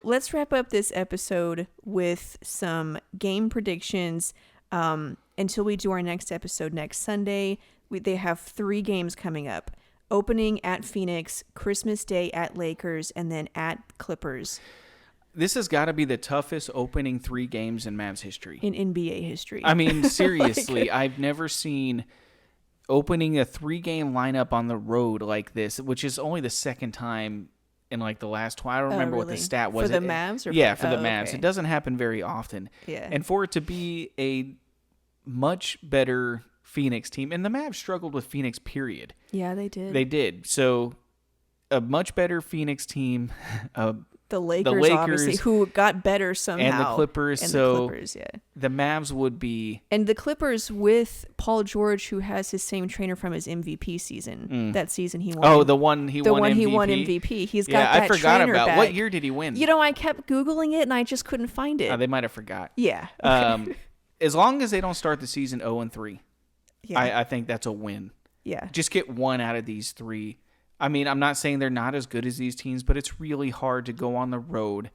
let's wrap up this episode with some game predictions until we do our next episode next Sunday. They have 3 games coming up. Opening at Phoenix, Christmas Day at Lakers, and then at Clippers. This has got to be the toughest opening 3 games in Mavs history. In NBA history. I mean, seriously, I've never seen opening a 3-game lineup on the road like this, which is only the second time in like the last 12. I don't remember what the stat was. For the Mavs? Yeah, for the Mavs. Okay. It doesn't happen very often. Yeah. And for it to be a much better Phoenix team, and the Mavs struggled with Phoenix, period. Yeah, they did. They did. So a much better Phoenix team. The Lakers, obviously, who got better somehow. And the Clippers. And so the Clippers, yeah. The Mavs would be... And the Clippers with Paul George, who has his same trainer from his MVP season. That season he won. Oh, the one he won MVP? He won MVP. He's got that I forgot trainer about back. What year did he win? You know, I kept Googling it, and I just couldn't find it. They might have forgot. Yeah. As long as they don't start the season 0-3, yeah. I think that's a win. Yeah. Just get one out of these 3. I mean, I'm not saying they're not as good as these teams, but it's really hard to go on the road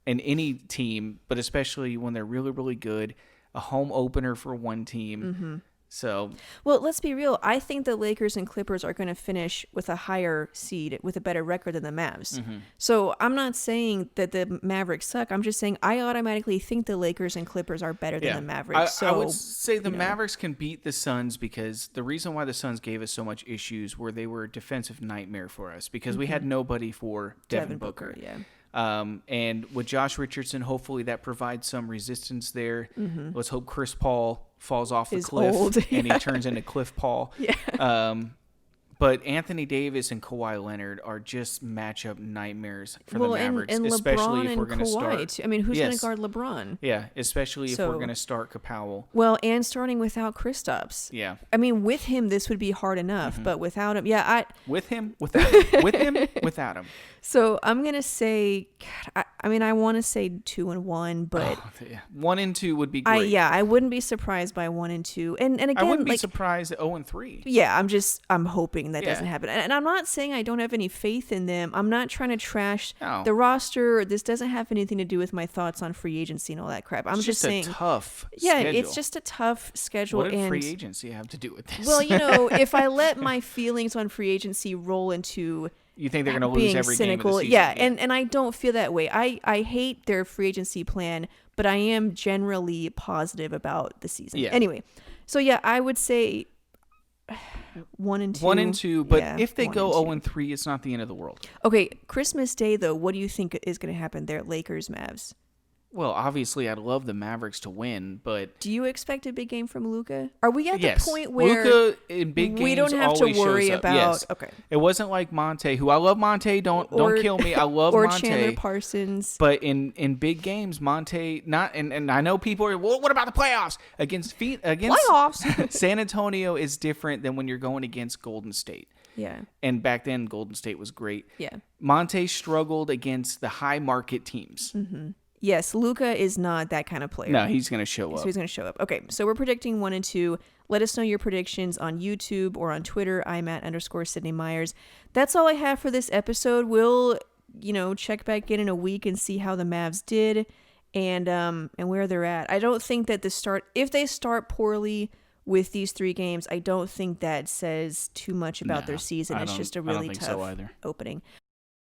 in any team, but especially when they're really, really good. A home opener for one team. Mm-hmm. So, well, let's be real. I think the Lakers and Clippers are going to finish with a higher seed, with a better record than the Mavs. Mm-hmm. So I'm not saying that the Mavericks suck. I'm just saying I automatically think the Lakers and Clippers are better than the Mavericks. I would say the Mavericks can beat the Suns because the reason why the Suns gave us so much issues were they were a defensive nightmare for us because we had nobody for Devin Booker. Yeah. And with Josh Richardson, hopefully that provides some resistance there. Mm-hmm. Let's hope Chris Paul falls off the Is cliff old. and he turns into Cliff Paul. Yeah. But Anthony Davis and Kawhi Leonard are just matchup nightmares for the Mavericks, and especially LeBron if we're going to start. I mean, who's going to guard LeBron? Yeah, especially if we're going to start Powell. Well, and starting without Kristaps. Yeah. I mean, with him, this would be hard enough, but without him, with him, without him, with him, without him. So I'm going to say, I want to say 2-1, but 1-2 would be great. I wouldn't be surprised by 1-2, and again, I wouldn't be surprised at 0-3. Yeah, I'm hoping that doesn't happen, and I'm not saying I don't have any faith in them. I'm not trying to trash the roster. This doesn't have anything to do with my thoughts on free agency and all that crap. I'm just saying, a tough. Yeah, schedule. It's just a tough schedule. What did free agency have to do with this? Well, if I let my feelings on free agency roll into you think they're going to lose every cynical, game of the season? And I don't feel that way. I hate their free agency plan, but I am generally positive about the season. Yeah. Anyway, so I would say 1-2. 1-2, but if they go 0-3, it's not the end of the world. Okay, Christmas Day though, what do you think is going to happen there? Lakers, Mavs. Well, obviously, I'd love the Mavericks to win, but do you expect a big game from Luka? Are we at the point where Luka in big games we don't have to worry about? Yes. Okay, it wasn't like Monte, who I love. Monte, don't kill me. I love or Monte. Chandler Parsons. But in big games, Monte not. And I know people are. Well, what about the playoffs against playoffs? San Antonio is different than when you're going against Golden State. Yeah. And back then, Golden State was great. Yeah. Monte struggled against the high market teams. Mm-hmm. Yes, Luka is not that kind of player. No, he's going to show up. So he's going to show up. Okay, so we're predicting 1-2. Let us know your predictions on YouTube or on Twitter. I'm at _Sydney Myers. That's all I have for this episode. We'll, check back in a week and see how the Mavs did and where they're at. I don't think that if they start poorly with these 3 games, I don't think that says too much about their season. It's just a really tough opening.